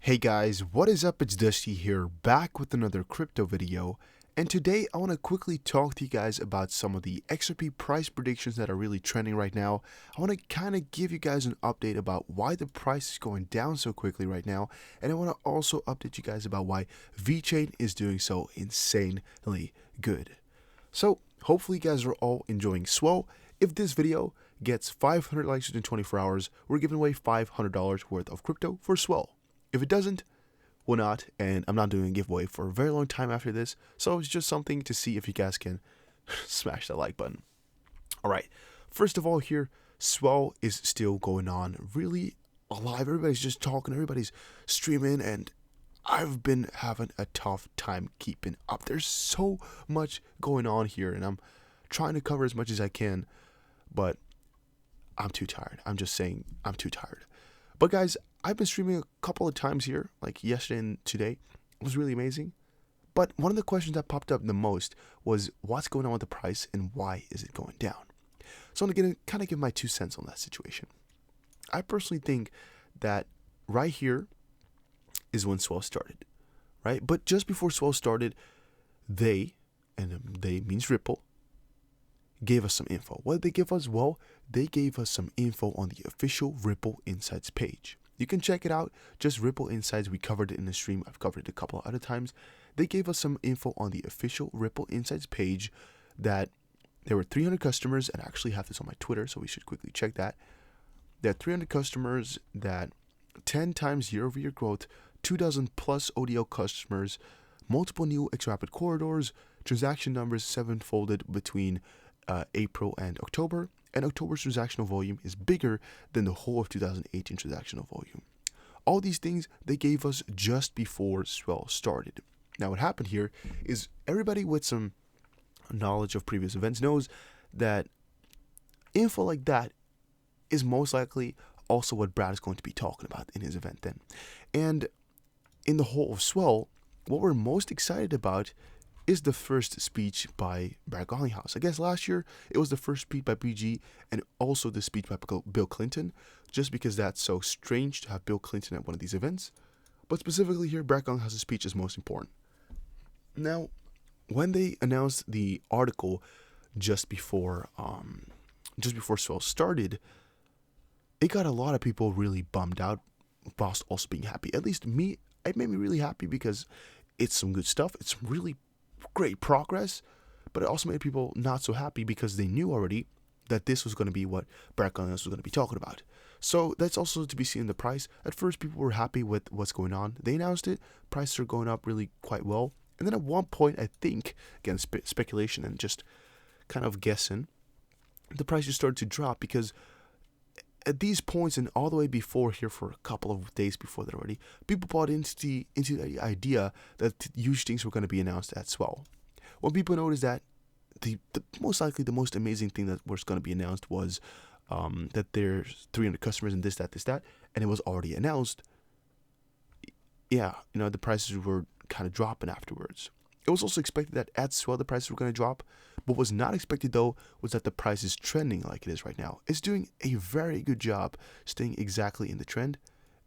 Hey guys, what is up? It's Dusty here, back with another crypto video, and today I want to quickly talk to you guys about some of the XRP price predictions that are really trending right now. I want to kind of give you guys an update about why the price is going down so quickly right now, and I want to also update you guys about why Vechain is doing so insanely good. So, hopefully you guys are all enjoying Swell. If this video gets 500 likes within 24 hours, we're giving away $500 worth of crypto for Swell. If it doesn't, we're not, and I'm not doing a giveaway for a very long time after this, so it's just something to see if you guys can smash that like button. Alright, first of all here, Swell is still going on, really alive. Everybody's just talking, everybody's streaming, and I've been having a tough time keeping up. There's so much going on here, and I'm trying to cover as much as I can, but I'm too tired. I'm just saying I'm too tired. But guys, I've been streaming a couple of times here, like yesterday and today. It was really amazing. But one of the questions that popped up the most was what's going on with the price and why is it going down? So I'm going to kind of give my 2 cents on that situation. I personally think that right here is when Swell started, right? But just before Swell started, they, and they means Ripple, gave us some info. What did they give us? Well, they gave us some info on the official Ripple Insights page. You can check it out, just Ripple Insights. We covered it in the stream. I've covered it a couple of other times. They gave us some info on the official Ripple Insights page that there were 300 customers, and I actually have this on my Twitter, so we should quickly check that. There are 300 customers, that 10 times year-over-year growth, 24 plus ODL customers, multiple new XRP corridors, transaction numbers 7-folded between April and October, and October's transactional volume is bigger than the whole of 2018 transactional volume. All these things they gave us just before Swell started. Now what happened here is everybody with some knowledge of previous events knows that info like that is most likely also what Brad is going to be talking about in his event then. And in the whole of Swell, what we're most excited about is the first speech by Bearableguy123. I guess last year it was the first speech by BG and also the speech by Bill Clinton, just because that's so strange to have Bill Clinton at one of these events. But specifically here, Bearableguy123's speech is most important. Now, when they announced the article just before Swell started, it got a lot of people really bummed out, whilst also being happy. At least me, it made me really happy because it's some good stuff. It's really great progress, but it also made people not so happy because they knew already that this was going to be what Bearableguy123 was going to be talking about. So that's also to be seen in the price. At first, people were happy with what's going on. They announced it. Prices are going up really quite well. And then at one point, I think, again, speculation and just kind of guessing, the price just started to drop because at these points and all the way before here, for a couple of days before that already, people bought into the idea that huge things were going to be announced at Swell. When people noticed that the most likely the most amazing thing that was going to be announced was that there's 300 customers and this, that, and it was already announced, yeah, the prices were kind of dropping afterwards. It was also expected that at Swell the prices were going to drop. What was not expected though was that the price is trending like it is right now. It's doing a very good job staying exactly in the trend,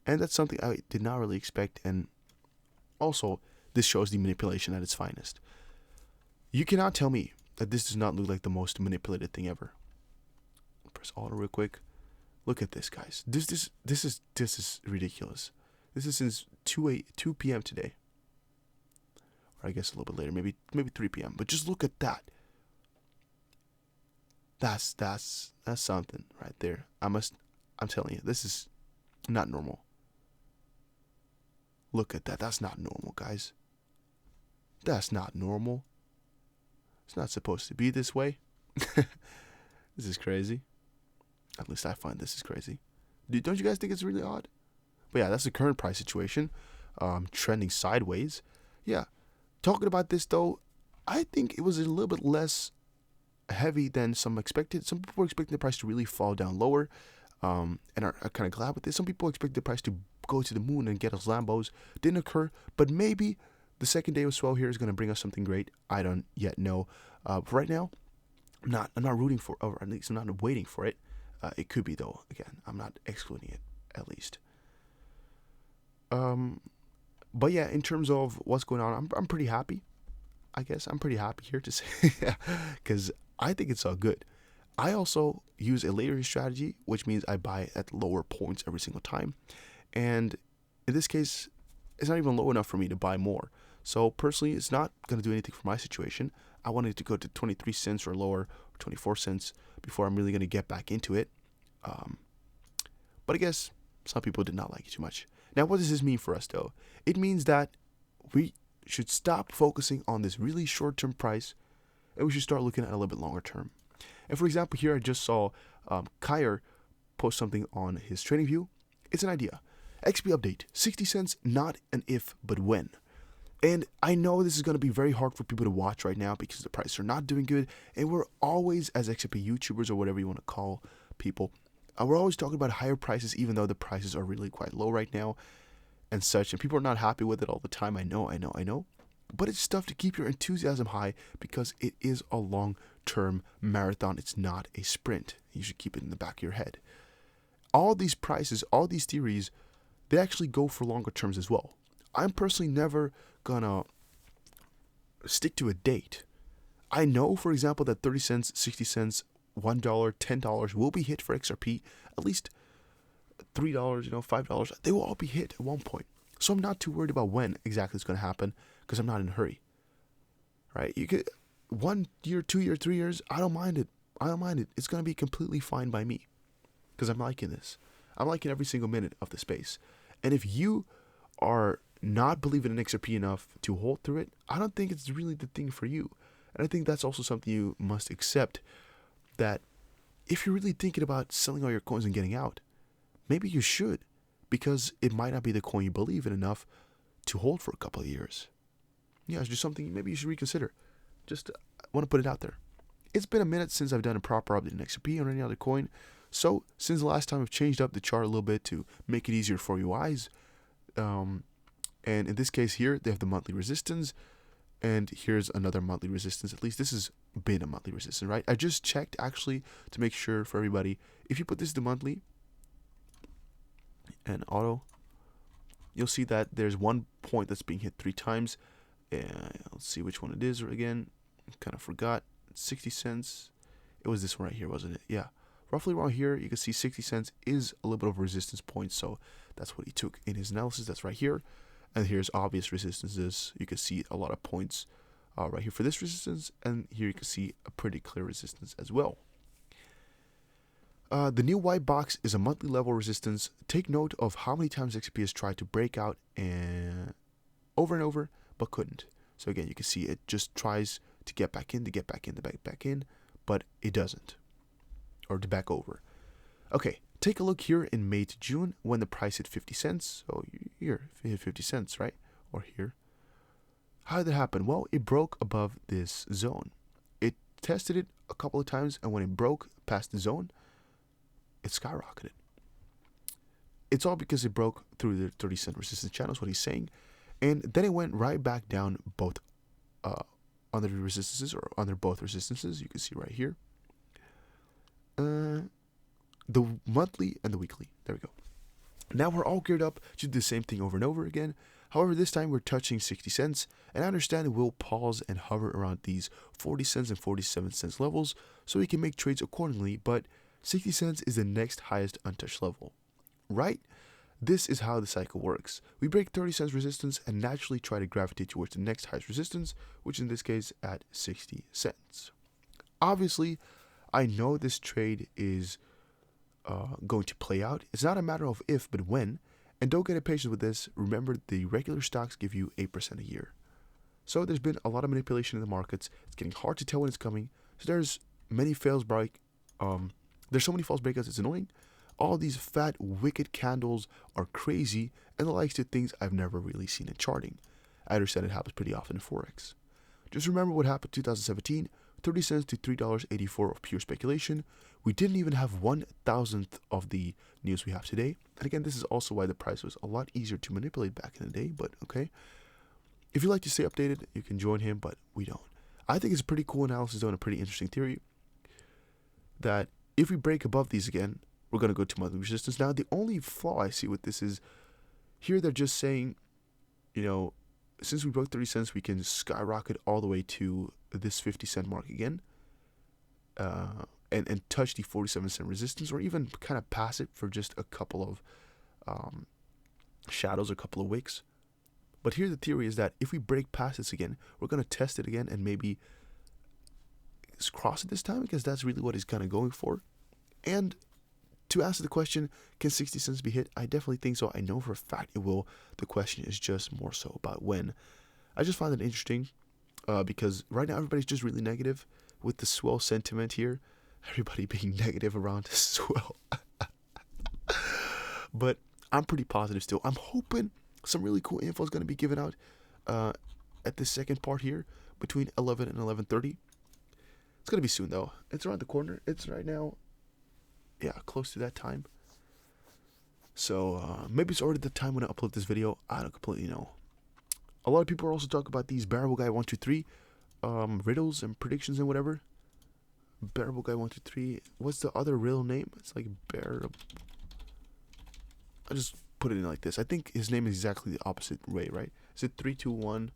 and that's something I did not really expect. And also, this shows the manipulation at its finest. You cannot tell me that this does not look like the most manipulated thing ever. Press Alt real quick. Look at this, guys. This is ridiculous. This is since 2 p.m. today. Or I guess a little bit later, maybe 3 p.m. But just look at that. That's something right there. I'm telling you, this is not normal. Look at that. That's not normal, guys. That's not normal. It's not supposed to be this way. This is crazy. At least I find this is crazy. Don't you guys think it's really odd? But yeah, that's the current price situation. Trending sideways. Yeah. Talking about this though, I think it was a little bit less heavy than some expected. Some people were expecting the price to really fall down lower, and are kind of glad with this. Some people expect the price to go to the moon and get us Lambos. Didn't occur, but maybe the second day of Swell here is going to bring us something great. I don't yet know. But right now, I'm not rooting for, or at least I'm not waiting for it. It could be though. Again, I'm not excluding it, at least. But yeah, in terms of what's going on, I'm pretty happy. I guess I'm pretty happy here to say, because I think it's all good. I also use a layering strategy, which means I buy at lower points every single time. And in this case, it's not even low enough for me to buy more. So personally, it's not going to do anything for my situation. I wanted it to go to 23 cents or lower, or 24 cents before I'm really going to get back into it. But I guess some people did not like it too much. Now, what does this mean for us, though? It means that we should stop focusing on this really short-term price, and we should start looking at a little bit longer term. And for example, here I just saw Kyer post something on his trading view. It's an idea. XP update, 60 cents, not an if, but when. And I know this is going to be very hard for people to watch right now because the prices are not doing good. And we're always, as XRP YouTubers or whatever you want to call people, we're always talking about higher prices even though the prices are really quite low right now and such. And people are not happy with it all the time. I know. But it's tough to keep your enthusiasm high because it is a long-term marathon. It's not a sprint. You should keep it in the back of your head. All these prices, all these theories, they actually go for longer terms as well. I'm personally never gonna stick to a date. I know, for example, that 30 cents, 60 cents, $1, $10 will be hit for XRP. At least $3, $5. They will all be hit at one point. So I'm not too worried about when exactly it's going to happen because I'm not in a hurry. Right? You could 1 year, 2 years, 3 years. I don't mind it. It's going to be completely fine by me because I'm liking this. I'm liking every single minute of the space. And if you are not believing in XRP enough to hold through it, I don't think it's really the thing for you. And I think that's also something you must accept, that if you're really thinking about selling all your coins and getting out, maybe you should, because it might not be the coin you believe in enough to hold for a couple of years. Yeah, it's just something maybe you should reconsider. Just want to put it out there. It's been a minute since I've done a proper update in XRP or any other coin. So since the last time I've changed up the chart a little bit to make it easier for your eyes, and in this case here, they have the monthly resistance, and here's another monthly resistance. At least this has been a monthly resistance, right? I just checked actually to make sure for everybody. If you put this to monthly and auto, you'll see that there's one point that's being hit 3 times. Let's see which one it is again. Kind of forgot. 60 cents. It was this one right here, wasn't it? Yeah. Roughly around here, you can see 60 cents is a little bit of a resistance point. So that's what he took in his analysis. That's right here. And here's obvious resistances. You can see a lot of points right here for this resistance. And here you can see a pretty clear resistance as well. The new white box is a monthly level resistance. Take note of how many times XRP has tried to break out and over, but couldn't. So again, you can see it just tries to get back in, back in, but it doesn't. Or to back over. Okay, take a look here in May to June when the price hit 50 cents. So here, it hit 50 cents, right? Or here. How did that happen? Well, it broke above this zone. It tested it a couple of times, and when it broke past the zone, it skyrocketed. It's all because it broke through the 30-cent resistance channel, is what he's saying. And then it went right back down both under the resistances, or under both resistances. You can see right here. The monthly and the weekly. There we go. Now we're all geared up to do the same thing over and over again. However, this time we're touching 60 cents, and I understand we'll pause and hover around these 40 cents and 47 cents levels so we can make trades accordingly, but 60 cents is the next highest untouched level, right? This is how the cycle works. We break 30 cents resistance and naturally try to gravitate towards the next highest resistance, which in this case at 60 cents. Obviously, I know this trade is going to play out. It's not a matter of if, but when. And don't get impatient with this. Remember, the regular stocks give you 8% a year. So there's been a lot of manipulation in the markets. It's getting hard to tell when it's coming. So there's many fails there's so many false breakouts, it's annoying. All these fat, wicked candles are crazy, and the likes to things I've never really seen in charting. I understand it happens pretty often in Forex. Just remember what happened in 2017, 30 cents to $3.84 of pure speculation. We didn't even have 1/1000th of the news we have today. And again, this is also why the price was a lot easier to manipulate back in the day, but okay. If you like to stay updated, you can join him, but we don't. I think it's a pretty cool analysis though, and a pretty interesting theory that if we break above these again, we're going to go to monthly resistance. Now, the only flaw I see with this is Here they're just saying, you know, since we broke 30 cents, we can skyrocket all the way to this 50-cent mark again, and touch the 47-cent resistance, or even kind of pass it for just a couple of shadows, a couple of wicks. But here the theory is that if we break past this again, we're going to test it again and maybe cross it this time, because that's really what he's kind of going for. And to answer the question, can 60 cents be hit? I definitely think so. I know for a fact it will. The question is just more so about when. I just find it interesting because right now everybody's just really negative with the Swell sentiment here. Everybody being negative around Swell. But I'm pretty positive still. I'm hoping some really cool info is going to be given out at the second part here between 11 and 11:30. It's going to be soon though. It's around the corner. It's right now, yeah, close to that time. So maybe it's already the time when I upload this video. I don't completely know. A lot of people are also talking about these Bearableguy123 riddles and predictions and whatever. Bearableguy123. What's the other real name? It's like I just put it in like this. I think his name is exactly the opposite way, right? Is it 3, 2, 1?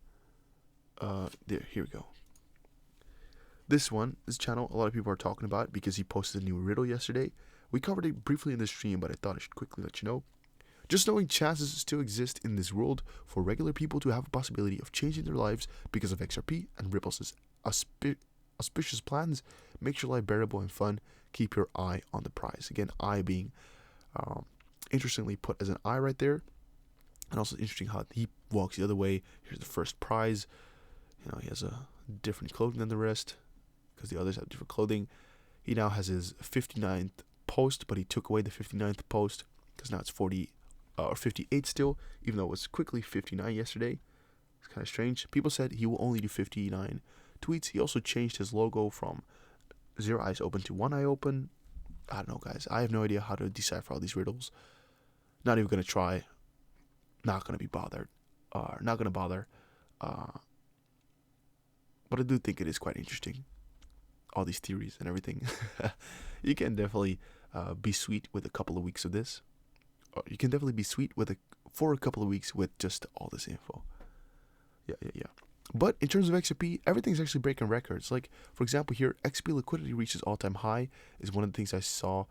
There. Here we go. This channel, a lot of people are talking about because he posted a new riddle yesterday. We covered it briefly in the stream, but I thought I should quickly let you know. Just knowing chances still exist in this world for regular people to have a possibility of changing their lives because of XRP and Ripple's auspicious plans makes your life bearable and fun. Keep your eye on the prize. Again, eye being interestingly put as an eye right there. And also interesting how he walks the other way. Here's the first prize. You know, he has a different clothing than the rest because the others have different clothing. He now has his 59th post, but he took away the 59th post because now it's 40 or 58 still, even though it was quickly 59 yesterday. It's kind of strange. People said he will only do 59 tweets. He also changed his logo from 0 eyes open to 1 eye open. I don't know, guys. I have no idea how to decipher all these riddles. Not even going to try. Not going to be bothered. Not going to bother. But I do think it is quite interesting. All these theories and everything. You can definitely be sweet with a couple of weeks of this. Or you can definitely be sweet for a couple of weeks with just all this info. Yeah. But in terms of XRP, everything's actually breaking records. Like, for example, here, XP liquidity reaches all-time high is one of the things I saw.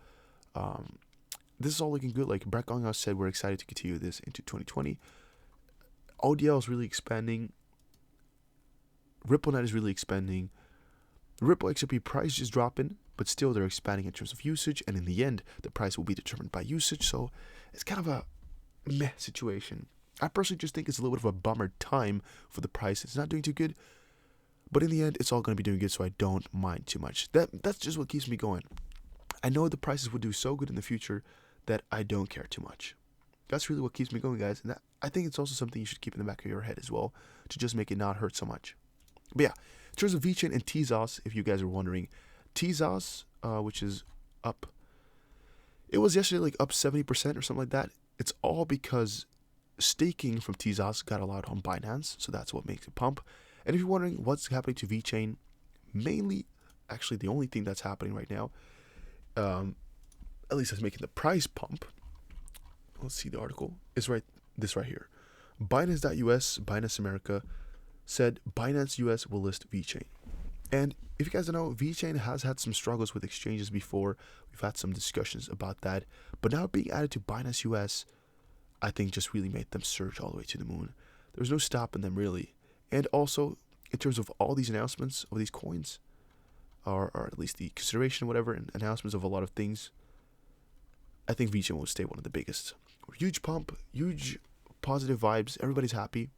This is all looking good. Like Vechain said, we're excited to continue this into 2020. ODL is really expanding. RippleNet is really expanding. Ripple XRP price is dropping, but still they're expanding in terms of usage. And in the end, the price will be determined by usage. So it's kind of a meh situation. I personally just think it's a little bit of a bummer time for the price. It's not doing too good. But in the end, it's all going to be doing good, so I don't mind too much. That's just what keeps me going. I know the prices will do so good in the future that I don't care too much. That's really what keeps me going, guys. And I think it's also something you should keep in the back of your head as well, to just make it not hurt so much. But yeah, in terms of Vechain and Tezos, if you guys are wondering, Tezos, which is up, it was yesterday like up 70% or something like that. It's all because staking from Tezos got allowed on Binance, so that's what makes it pump. And if you're wondering what's happening to Vechain, mainly, actually the only thing that's happening right now, at least that's making the price pump. Let's see the article. It's this right here. Binance.us, Binance America, said Binance US will list Vechain. And if you guys don't know, Vechain has had some struggles with exchanges before. We've had some discussions about that. But now being added to Binance US, I think just really made them surge all the way to the moon. There's no stopping them really. And also, in terms of all these announcements of these coins, or at least the consideration, whatever, and announcements of a lot of things, I think Vechain will stay one of the biggest. Huge pump, huge positive vibes. Everybody's happy.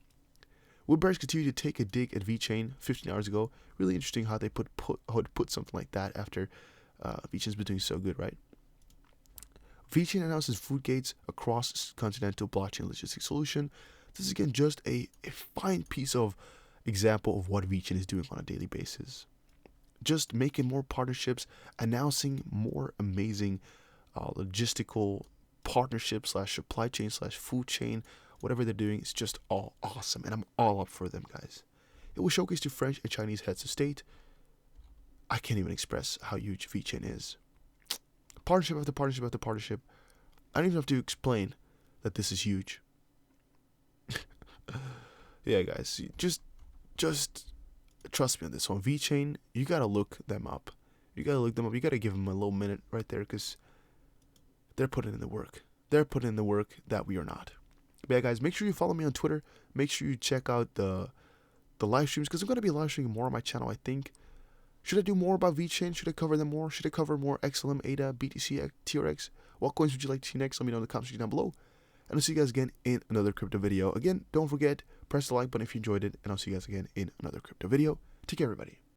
Woodbears continue to take a dig at Vechain 15 hours ago. Really interesting how they put something like that after Vechain's been doing so good, right? Vechain announces food gates across continental blockchain logistics solution. This is again just a fine piece of example of what Vechain is doing on a daily basis. Just making more partnerships, announcing more amazing logistical partnerships / supply chain / food chain. Whatever they're doing is just all awesome, and I'm all up for them, guys. It will showcase to French and Chinese heads of state. I can't even express how huge Vechain is. Partnership after partnership after partnership. I don't even have to explain that this is huge. Yeah, guys, just trust me on this one. Vechain, you gotta look them up. You gotta look them up. You gotta give them a little minute right there, because they're putting in the work. They're putting in the work that we are not. But yeah, guys, make sure you follow me on Twitter. Make sure you check out the live streams, because I'm gonna be live streaming more on my channel, I think. Should I do more about Vechain? Should I cover them more? Should I cover more XLM, ADA, BTC, TRX? What coins would you like to see next? Let me know in the comments section down below. And I'll see you guys again in another crypto video. Again, don't forget, press the like button if you enjoyed it. And I'll see you guys again in another crypto video. Take care, everybody.